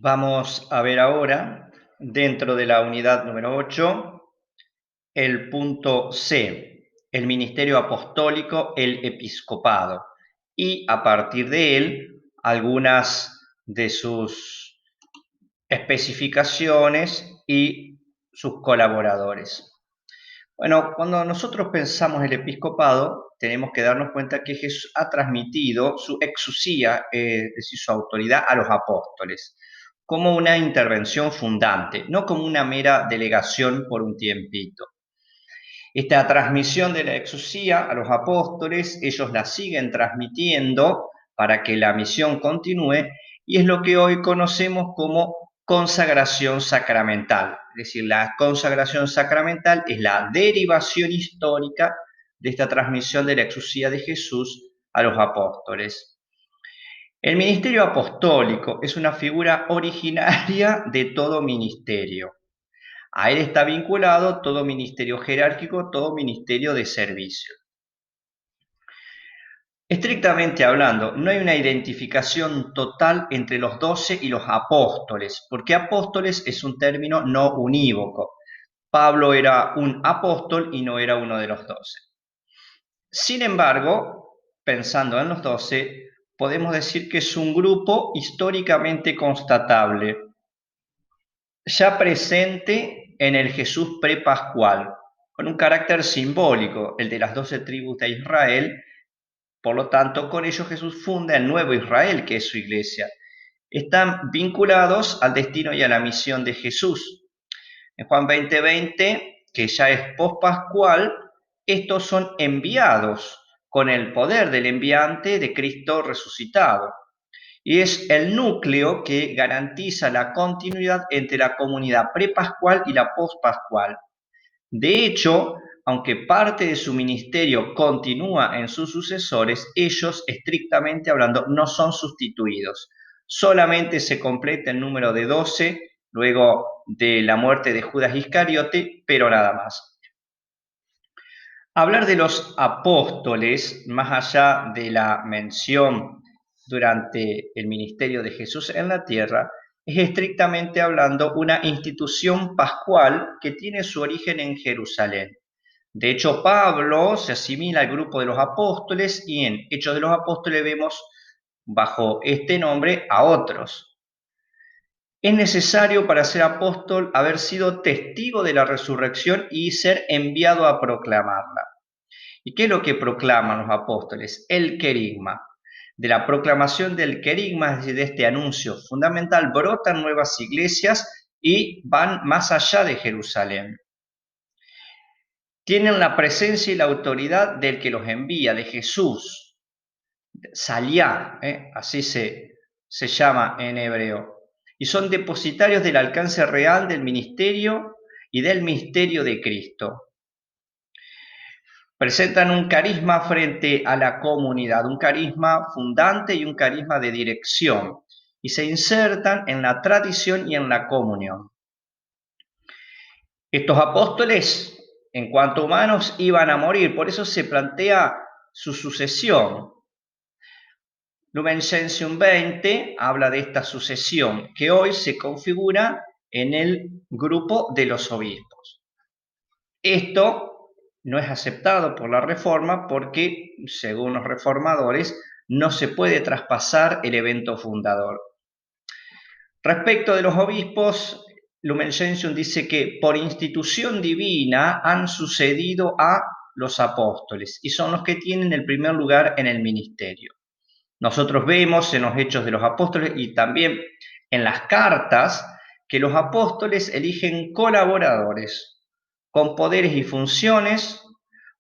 Vamos a ver ahora, dentro de la unidad número 8, el punto C, el ministerio apostólico, el episcopado, y a partir de él, algunas de sus especificaciones y sus colaboradores. Bueno, cuando nosotros pensamos el episcopado, tenemos que darnos cuenta que Jesús ha transmitido su exusía, es decir, su autoridad a los apóstoles, como una intervención fundante, no como una mera delegación por un tiempito. Esta transmisión de la exusía a los apóstoles, ellos la siguen transmitiendo para que la misión continúe, y es lo que hoy conocemos como consagración sacramental. Es decir, la consagración sacramental es la derivación histórica de esta transmisión de la exusía de Jesús a los apóstoles. El ministerio apostólico es una figura originaria de todo ministerio. A él está vinculado todo ministerio jerárquico, todo ministerio de servicio. Estrictamente hablando, no hay una identificación total entre los 12 y los apóstoles, porque apóstoles es un término no unívoco. Pablo era un apóstol y no era uno de los 12. Sin embargo, pensando en los 12, podemos decir que es un grupo históricamente constatable, ya presente en el Jesús prepascual, con un carácter simbólico, el de las 12 tribus de Israel. Por lo tanto, con ello Jesús funda el nuevo Israel, que es su iglesia. Están vinculados al destino y a la misión de Jesús. En Juan 20:20, que ya es pospascual, estos son enviados con el poder del enviante de Cristo resucitado. Y es el núcleo que garantiza la continuidad entre la comunidad prepascual y la pospascual. De hecho, aunque parte de su ministerio continúa en sus sucesores, ellos, estrictamente hablando, no son sustituidos. Solamente se completa el número de 12 luego de la muerte de Judas Iscariote, pero nada más. Hablar de los apóstoles, más allá de la mención durante el ministerio de Jesús en la tierra, es estrictamente hablando una institución pascual que tiene su origen en Jerusalén. De hecho, Pablo se asimila al grupo de los apóstoles y en Hechos de los Apóstoles vemos bajo este nombre a otros. Es necesario para ser apóstol haber sido testigo de la resurrección y ser enviado a proclamarla. ¿Y qué es lo que proclaman los apóstoles? El querigma. De la proclamación del querigma, es decir, de este anuncio fundamental, brotan nuevas iglesias y van más allá de Jerusalén. Tienen la presencia y la autoridad del que los envía, de Jesús. Saliá, así se llama en hebreo. Y son depositarios del alcance real del ministerio y del misterio de Cristo. Presentan un carisma frente a la comunidad, un carisma fundante y un carisma de dirección, y se insertan en la tradición y en la comunión. Estos apóstoles, en cuanto humanos, iban a morir, por eso se plantea su sucesión. Lumen Gentium 20 habla de esta sucesión, que hoy se configura en el grupo de los obispos. Esto no es aceptado por la Reforma porque, según los reformadores, no se puede traspasar el evento fundador. Respecto de los obispos, Lumen Gentium dice que por institución divina han sucedido a los apóstoles y son los que tienen el primer lugar en el ministerio. Nosotros vemos en los Hechos de los Apóstoles y también en las cartas que los apóstoles eligen colaboradores con poderes y funciones,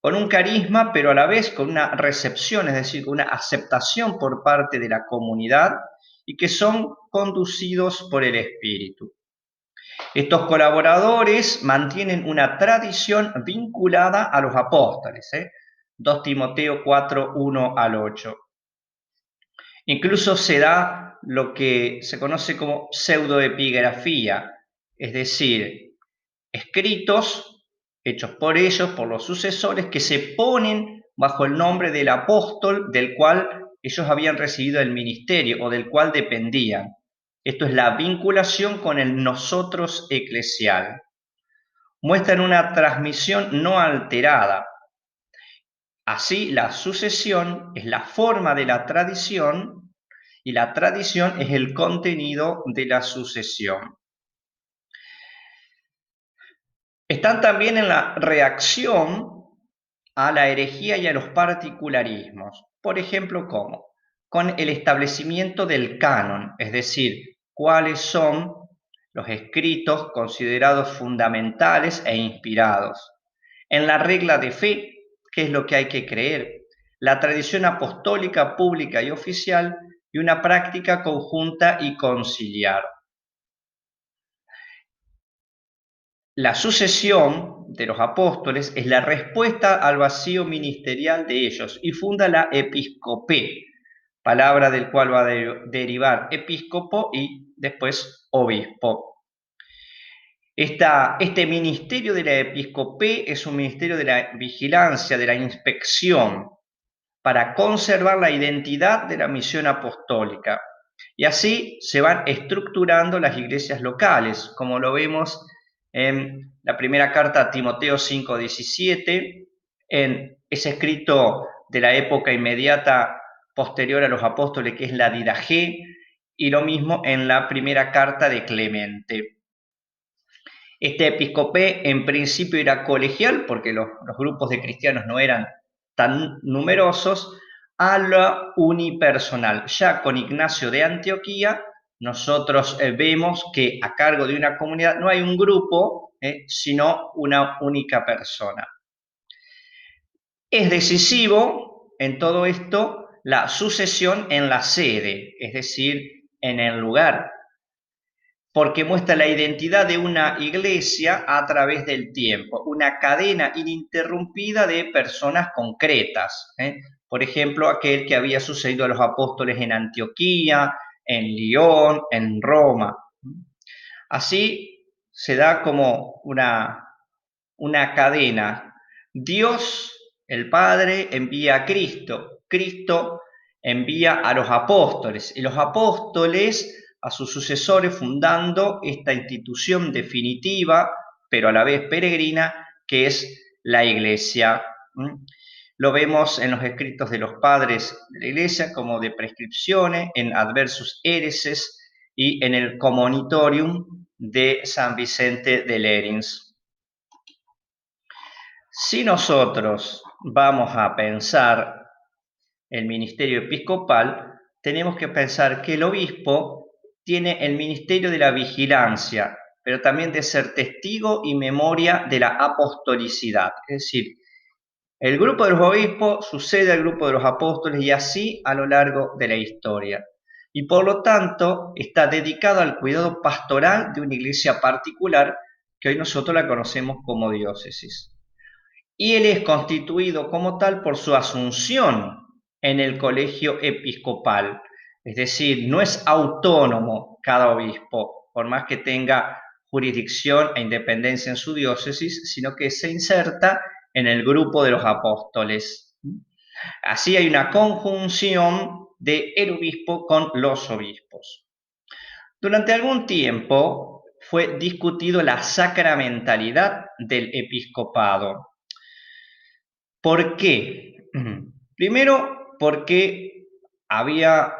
con un carisma, pero a la vez con una recepción, es decir, con una aceptación por parte de la comunidad y que son conducidos por el Espíritu. Estos colaboradores mantienen una tradición vinculada a los apóstoles, 2 Timoteo 4, 1 al 8. Incluso se da lo que se conoce como pseudoepigrafía, es decir, escritos hechos por ellos, por los sucesores, que se ponen bajo el nombre del apóstol del cual ellos habían recibido el ministerio o del cual dependían. Esto es la vinculación con el nosotros eclesial. Muestran una transmisión no alterada. Así, la sucesión es la forma de la tradición y la tradición es el contenido de la sucesión. Están también en la reacción a la herejía y a los particularismos. Por ejemplo, ¿cómo? Con el establecimiento del canon, es decir, cuáles son los escritos considerados fundamentales e inspirados. En la regla de fe, ¿qué es lo que hay que creer? La tradición apostólica, pública y oficial y una práctica conjunta y conciliar. La sucesión de los apóstoles es la respuesta al vacío ministerial de ellos y funda la episcopé, palabra del cual va a derivar episcopo y después obispo. Este ministerio de la episcopé es un ministerio de la vigilancia, de la inspección, para conservar la identidad de la misión apostólica. Y así se van estructurando las iglesias locales, como lo vemos en la primera carta a Timoteo 5:17, en ese escrito de la época inmediata posterior a los apóstoles, que es la Didaché, y lo mismo en la primera carta de Clemente. Este episcopé en principio era colegial, porque los grupos de cristianos no eran tan numerosos, a lo unipersonal. Ya con Ignacio de Antioquía, nosotros vemos que a cargo de una comunidad no hay un grupo, sino una única persona. Es decisivo en todo esto la sucesión en la sede, es decir, en el lugar, porque muestra la identidad de una iglesia a través del tiempo, una cadena ininterrumpida de personas concretas. Por ejemplo, aquel que había sucedido a los apóstoles en Antioquía, en Lyon, en Roma. Así se da como una cadena. Dios, el Padre, envía a Cristo. Cristo envía a los apóstoles y los apóstoles a sus sucesores, fundando esta institución definitiva, pero a la vez peregrina, que es la Iglesia. Lo vemos en los escritos de los padres de la Iglesia, como de prescripciones, en Adversus Hereses y en el Commonitorium de San Vicente de Lérins. Si nosotros vamos a pensar el ministerio episcopal, tenemos que pensar que el obispo tiene el ministerio de la vigilancia, pero también de ser testigo y memoria de la apostolicidad. Es decir, el grupo de los obispos sucede al grupo de los apóstoles y así a lo largo de la historia. Y por lo tanto está dedicado al cuidado pastoral de una iglesia particular que hoy nosotros la conocemos como diócesis. Y él es constituido como tal por su asunción en el colegio episcopal. Es decir, no es autónomo cada obispo, por más que tenga jurisdicción e independencia en su diócesis, sino que se inserta en el grupo de los apóstoles. Así hay una conjunción del obispo con los obispos. Durante algún tiempo fue discutido la sacramentalidad del episcopado. ¿Por qué? Primero, porque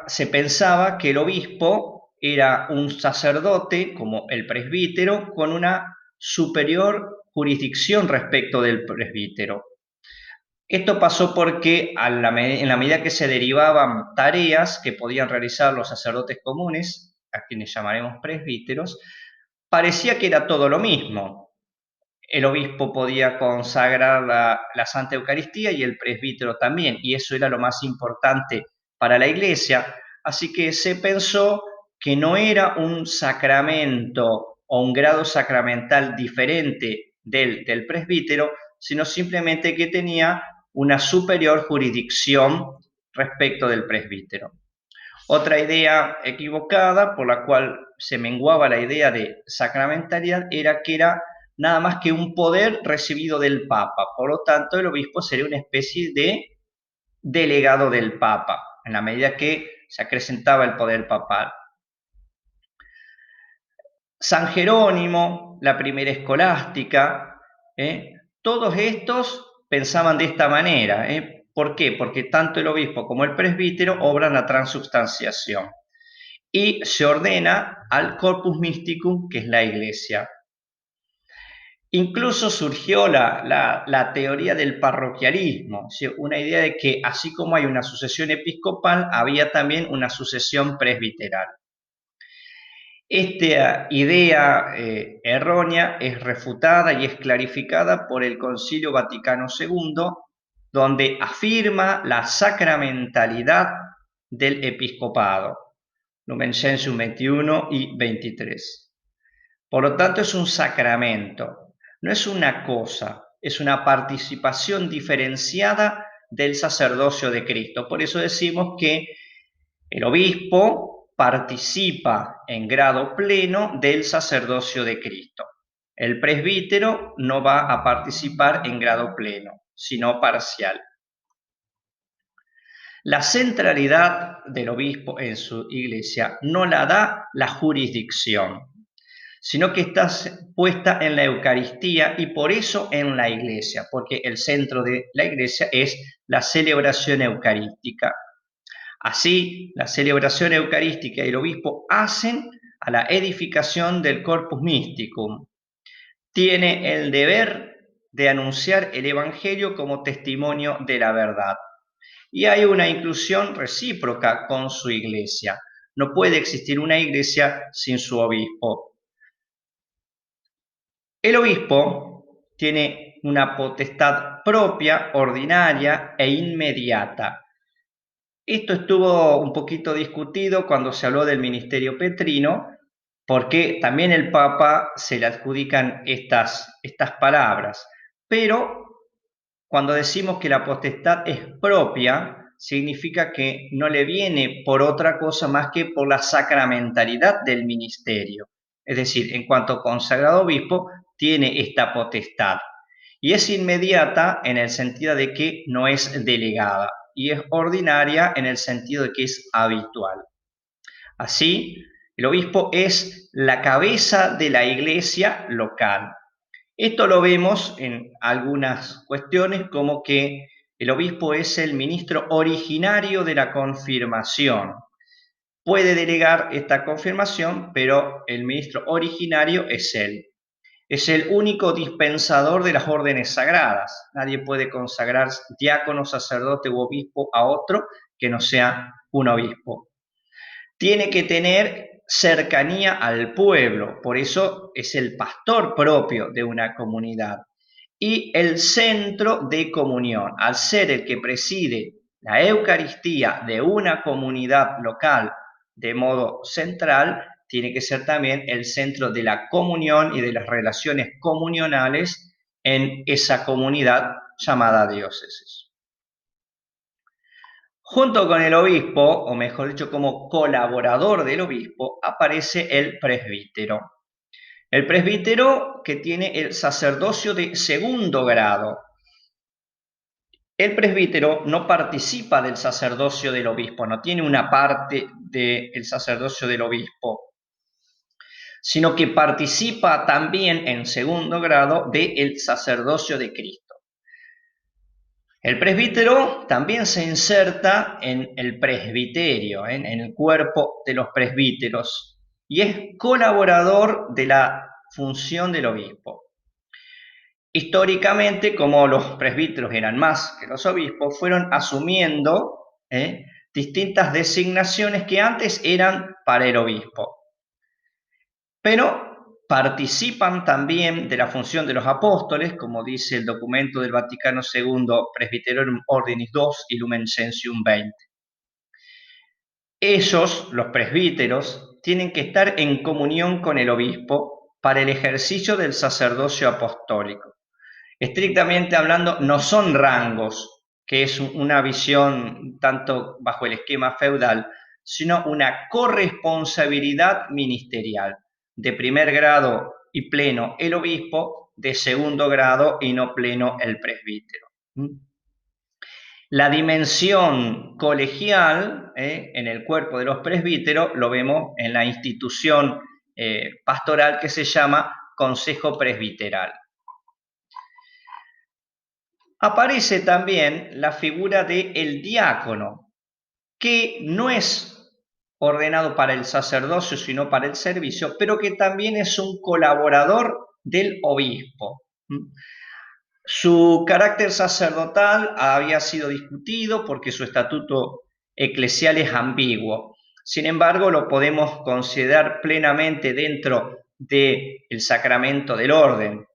se pensaba que el obispo era un sacerdote, como el presbítero, con una superior jurisdicción respecto del presbítero. Esto pasó porque en la medida que se derivaban tareas que podían realizar los sacerdotes comunes, a quienes llamaremos presbíteros, parecía que era todo lo mismo. El obispo podía consagrar la Santa Eucaristía y el presbítero también, y eso era lo más importante para la Iglesia. Así que se pensó que no era un sacramento o un grado sacramental diferente del presbítero, sino simplemente que tenía una superior jurisdicción respecto del presbítero. Otra idea equivocada por la cual se menguaba la idea de sacramentalidad era que era nada más que un poder recibido del Papa. Por lo tanto, el obispo sería una especie de delegado del Papa, en la medida que se acrecentaba el poder papal. San Jerónimo, la primera escolástica, todos estos pensaban de esta manera. ¿Por qué? Porque tanto el obispo como el presbítero obran la transubstanciación y se ordena al corpus mysticum, que es la iglesia. Incluso surgió la teoría del parroquialismo, o sea, una idea de que así como hay una sucesión episcopal, había también una sucesión presbiteral. Esta idea errónea es refutada y es clarificada por el Concilio Vaticano II, donde afirma la sacramentalidad del episcopado, Lumen Gentium 21 y 23. Por lo tanto, es un sacramento, no es una cosa, es una participación diferenciada del sacerdocio de Cristo. Por eso decimos que el obispo participa en grado pleno del sacerdocio de Cristo. El presbítero no va a participar en grado pleno, sino parcial. La centralidad del obispo en su iglesia no la da la jurisdicción, sino que está puesta en la Eucaristía y por eso en la iglesia, porque el centro de la iglesia es la celebración eucarística. Así, la celebración eucarística y el obispo hacen a la edificación del corpus mysticum. Tiene el deber de anunciar el Evangelio como testimonio de la verdad. Y hay una inclusión recíproca con su iglesia. No puede existir una iglesia sin su obispo. El obispo tiene una potestad propia, ordinaria e inmediata. Esto estuvo un poquito discutido cuando se habló del ministerio petrino, porque también el Papa se le adjudican estas palabras. Pero cuando decimos que la potestad es propia, significa que no le viene por otra cosa más que por la sacramentalidad del ministerio. Es decir, en cuanto consagrado obispo, tiene esta potestad. Y es inmediata en el sentido de que no es delegada y es ordinaria en el sentido de que es habitual. Así, el obispo es la cabeza de la iglesia local. Esto lo vemos en algunas cuestiones como que el obispo es el ministro originario de la confirmación. Puede delegar esta confirmación, pero el ministro originario es él. Es el único dispensador de las órdenes sagradas. Nadie puede consagrar diácono, sacerdote u obispo a otro que no sea un obispo. Tiene que tener cercanía al pueblo, por eso es el pastor propio de una comunidad. Y el centro de comunión, al ser el que preside la Eucaristía de una comunidad local de modo central, tiene que ser también el centro de la comunión y de las relaciones comunionales en esa comunidad llamada diócesis. Junto con el obispo, o mejor dicho, como colaborador del obispo, aparece el presbítero. El presbítero que tiene el sacerdocio de segundo grado. El presbítero no participa del sacerdocio del obispo, no tiene una parte del sacerdocio del obispo, sino que participa también en segundo grado del sacerdocio de Cristo. El presbítero también se inserta en el presbiterio, en el cuerpo de los presbíteros, y es colaborador de la función del obispo. Históricamente, como los presbíteros eran más que los obispos, fueron asumiendo distintas designaciones que antes eran para el obispo. Pero participan también de la función de los apóstoles, como dice el documento del Vaticano II, Presbyterorum Ordinis II y Lumen Gentium 20. Ellos, los presbíteros, tienen que estar en comunión con el obispo para el ejercicio del sacerdocio apostólico. Estrictamente hablando, no son rangos, que es una visión tanto bajo el esquema feudal, sino una corresponsabilidad ministerial. De primer grado y pleno el obispo, de segundo grado y no pleno el presbítero. La dimensión colegial en el cuerpo de los presbíteros lo vemos en la institución pastoral que se llama Consejo Presbiteral. Aparece también la figura del diácono, que no es ordenado para el sacerdocio, sino para el servicio, pero que también es un colaborador del obispo. Su carácter sacerdotal había sido discutido porque su estatuto eclesial es ambiguo. Sin embargo, lo podemos considerar plenamente dentro del sacramento del orden.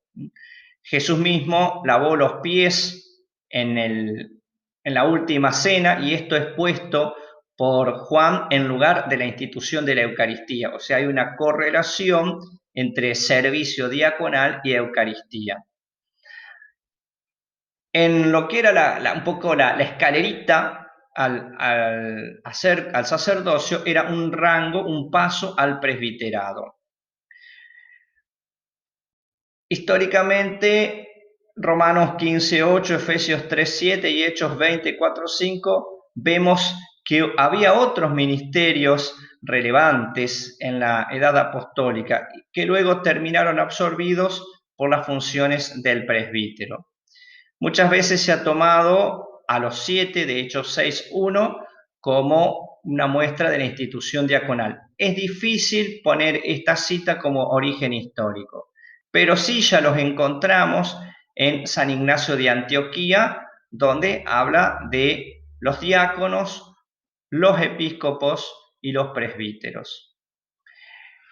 Jesús mismo lavó los pies en la última cena, y esto es puesto por Juan en lugar de la institución de la Eucaristía. O sea, hay una correlación entre servicio diaconal y Eucaristía. En lo que era un poco la escalerita al sacerdocio, era un rango, un paso al presbiterado. Históricamente, Romanos 15:8, Efesios 3:7 y Hechos 20:4-5, vemos que había otros ministerios relevantes en la edad apostólica que luego terminaron absorbidos por las funciones del presbítero. Muchas veces se ha tomado a los 7 de Hechos 6:1 como una muestra de la institución diaconal. Es difícil poner esta cita como origen histórico, pero sí ya los encontramos en San Ignacio de Antioquía, donde habla de los diáconos, los episcopos y los presbíteros.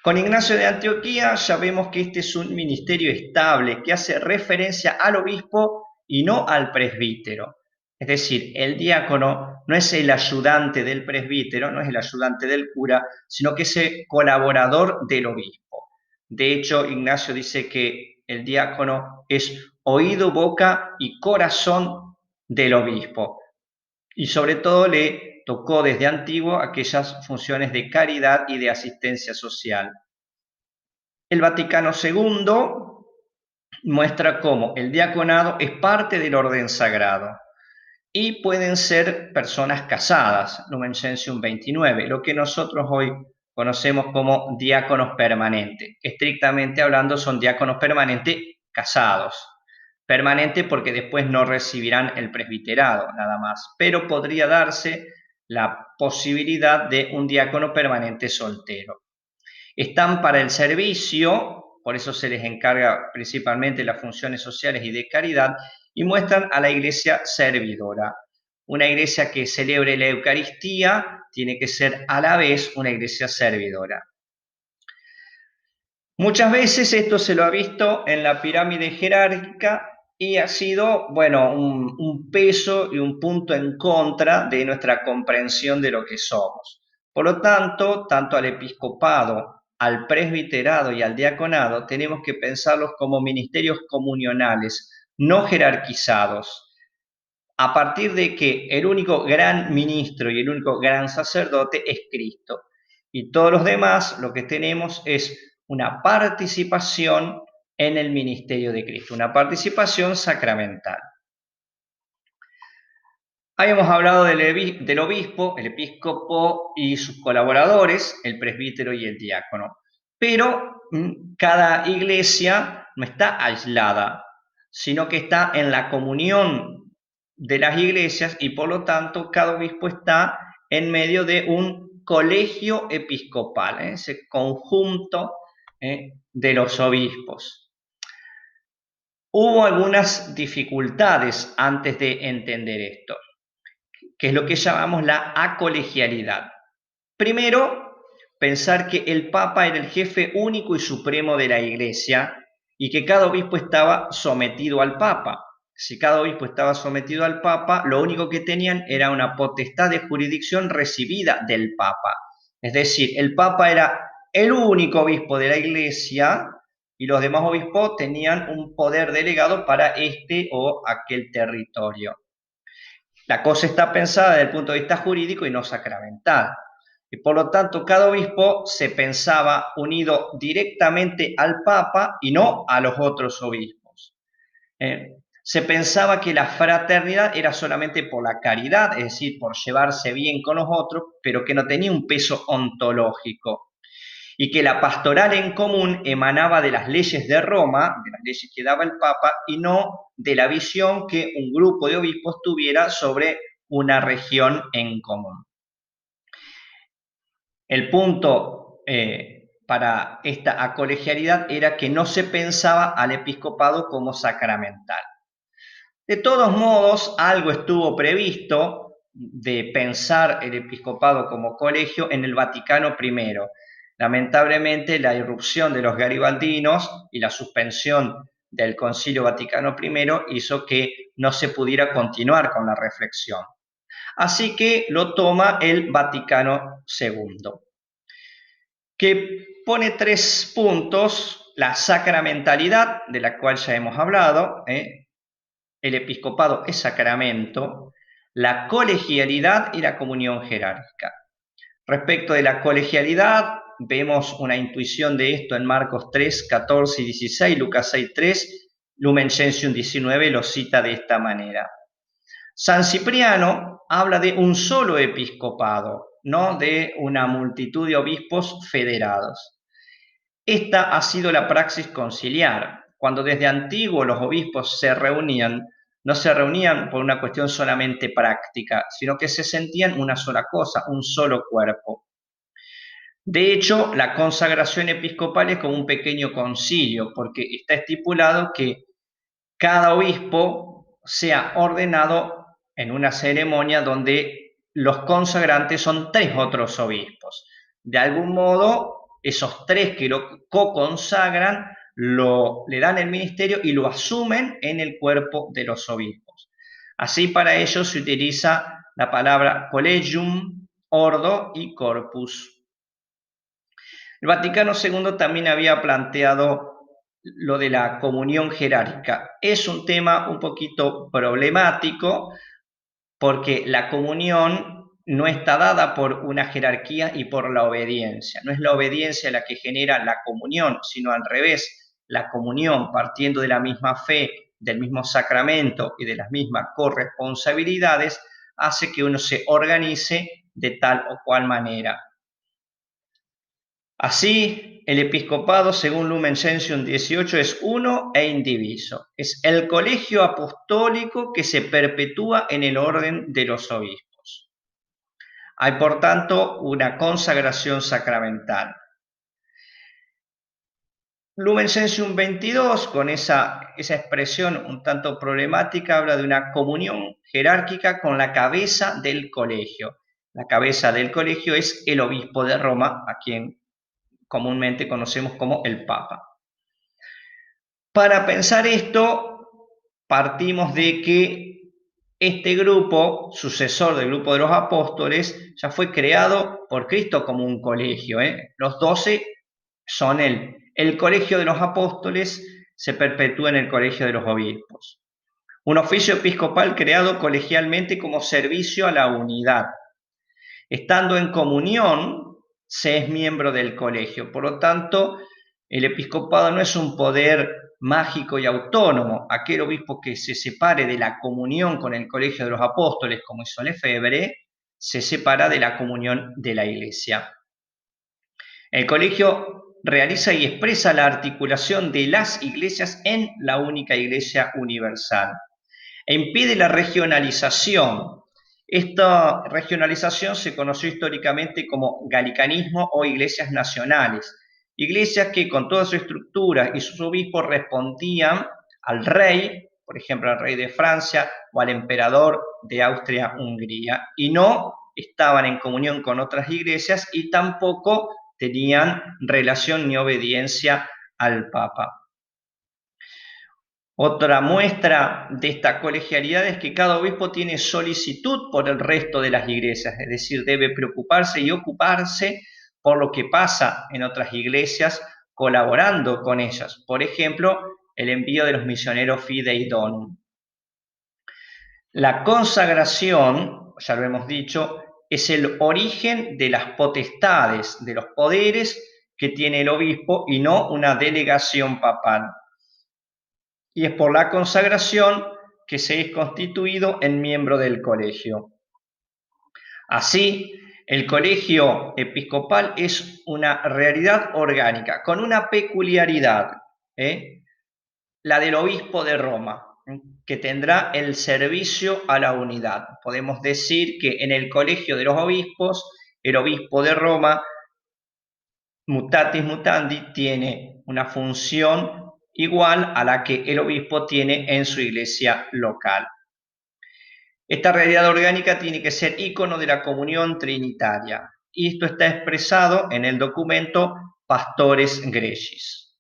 Con Ignacio de Antioquía ya vemos que este es un ministerio estable que hace referencia al obispo y no al presbítero. Es decir, el diácono no es el ayudante del presbítero, no es el ayudante del cura, sino que es el colaborador del obispo. De hecho, Ignacio dice que el diácono es oído, boca y corazón del obispo. Y sobre todo le tocó desde antiguo aquellas funciones de caridad y de asistencia social. El Vaticano II muestra cómo el diaconado es parte del orden sagrado y pueden ser personas casadas, Lumen Gentium 29, lo que nosotros hoy conocemos como diáconos permanentes. Estrictamente hablando, son diáconos permanentes casados. Permanente porque después no recibirán el presbiterado, nada más. Pero podría darse la posibilidad de un diácono permanente soltero. Están para el servicio, por eso se les encarga principalmente las funciones sociales y de caridad, y muestran a la iglesia servidora. Una iglesia que celebre la Eucaristía tiene que ser a la vez una iglesia servidora. Muchas veces esto se lo ha visto en la pirámide jerárquica y ha sido, bueno, un peso y un punto en contra de nuestra comprensión de lo que somos. Por lo tanto, tanto al episcopado, al presbiterado y al diaconado tenemos que pensarlos como ministerios comunionales, no jerarquizados, a partir de que el único gran ministro y el único gran sacerdote es Cristo. Y todos los demás lo que tenemos es una participación en el ministerio de Cristo, una participación sacramental. Habíamos hablado del obispo, el episcopo y sus colaboradores, el presbítero y el diácono. Pero cada iglesia no está aislada, sino que está en la comunión de las iglesias, y por lo tanto cada obispo está en medio de un colegio episcopal, ese conjunto de los obispos. Hubo algunas dificultades antes de entender esto, que es lo que llamamos la acolegialidad. Primero, pensar que el Papa era el jefe único y supremo de la Iglesia y que cada obispo estaba sometido al Papa. Si cada obispo estaba sometido al Papa, lo único que tenían era una potestad de jurisdicción recibida del Papa. Es decir, el Papa era el único obispo de la Iglesia y los demás obispos tenían un poder delegado para este o aquel territorio. La cosa está pensada desde el punto de vista jurídico y no sacramental. Y por lo tanto, cada obispo se pensaba unido directamente al Papa y no a los otros obispos. Se pensaba que la fraternidad era solamente por la caridad, es decir, por llevarse bien con los otros, pero que no tenía un peso ontológico. y que la pastoral en común emanaba de las leyes de Roma, de las leyes que daba el Papa, y no de la visión que un grupo de obispos tuviera sobre una región en común. El punto para esta acolegialidad era que no se pensaba al episcopado como sacramental. De todos modos, algo estuvo previsto de pensar el episcopado como colegio en el Vaticano I. Lamentablemente, la irrupción de los garibaldinos y la suspensión del Concilio Vaticano I hizo que no se pudiera continuar con la reflexión. Así que lo toma el Vaticano II, que pone 3 puntos: la sacramentalidad, de la cual ya hemos hablado, el episcopado es sacramento, la colegialidad y la comunión jerárquica. Respecto de la colegialidad, vemos una intuición de esto en Marcos 3, 14 y 16, Lucas 6, 3, Lumen Gentium 19 lo cita de esta manera. San Cipriano habla de un solo episcopado, no de una multitud de obispos federados. Esta ha sido la praxis conciliar. Cuando desde antiguo los obispos se reunían, no se reunían por una cuestión solamente práctica, sino que se sentían una sola cosa, un solo cuerpo. De hecho, la consagración episcopal es como un pequeño concilio, porque está estipulado que cada obispo sea ordenado en una ceremonia donde los consagrantes son 3 otros obispos. De algún modo, esos 3 que lo co-consagran le dan el ministerio y lo asumen en el cuerpo de los obispos. Así, para ello se utiliza la palabra collegium, ordo y corpus. El Vaticano II también había planteado lo de la comunión jerárquica. Es un tema un poquito problemático porque la comunión no está dada por una jerarquía y por la obediencia. No es la obediencia la que genera la comunión, sino al revés. La comunión, partiendo de la misma fe, del mismo sacramento y de las mismas corresponsabilidades, hace que uno se organice de tal o cual manera. Así, el episcopado, según Lumen Gentium 18, es uno e indiviso. Es el colegio apostólico que se perpetúa en el orden de los obispos. Hay, por tanto, una consagración sacramental. Lumen Gentium 22, con esa expresión un tanto problemática, habla de una comunión jerárquica con la cabeza del colegio. La cabeza del colegio es el obispo de Roma, a quien comúnmente conocemos como el Papa. Para pensar esto, partimos de que este grupo, sucesor del grupo de los apóstoles, ya fue creado por Cristo como un colegio. Los 12 son el colegio de los apóstoles, se perpetúa en el colegio de los obispos. Un oficio episcopal creado colegialmente como servicio a la unidad. Estando en comunión, se es miembro del colegio. Por lo tanto, el episcopado no es un poder mágico y autónomo. Aquel obispo que se separe de la comunión con el colegio de los apóstoles, como hizo Lefebvre, se separa de la comunión de la Iglesia. El colegio realiza y expresa la articulación de las iglesias en la única Iglesia universal e impide la regionalización. Esta regionalización se conoció históricamente como galicanismo o iglesias nacionales, iglesias que con toda su estructura y sus obispos respondían al rey, por ejemplo al rey de Francia o al emperador de Austria-Hungría, y no estaban en comunión con otras iglesias y tampoco tenían relación ni obediencia al Papa. Otra muestra de esta colegialidad es que cada obispo tiene solicitud por el resto de las iglesias, es decir, debe preocuparse y ocuparse por lo que pasa en otras iglesias, colaborando con ellas. Por ejemplo, el envío de los misioneros Fidei Donum. La consagración, ya lo hemos dicho, es el origen de las potestades, de los poderes que tiene el obispo y no una delegación papal. Y es por la consagración que se es constituido en miembro del colegio. Así, El colegio episcopal es una realidad orgánica, con una peculiaridad, ¿eh? La del obispo de Roma, que tendrá el servicio a la unidad. Podemos decir que en el colegio de los obispos, el obispo de Roma, mutatis mutandi, tiene una función igual a la que el obispo tiene en su iglesia local. Esta realidad orgánica tiene que ser ícono de la comunión trinitaria, y esto está expresado en el documento Pastores Gregis.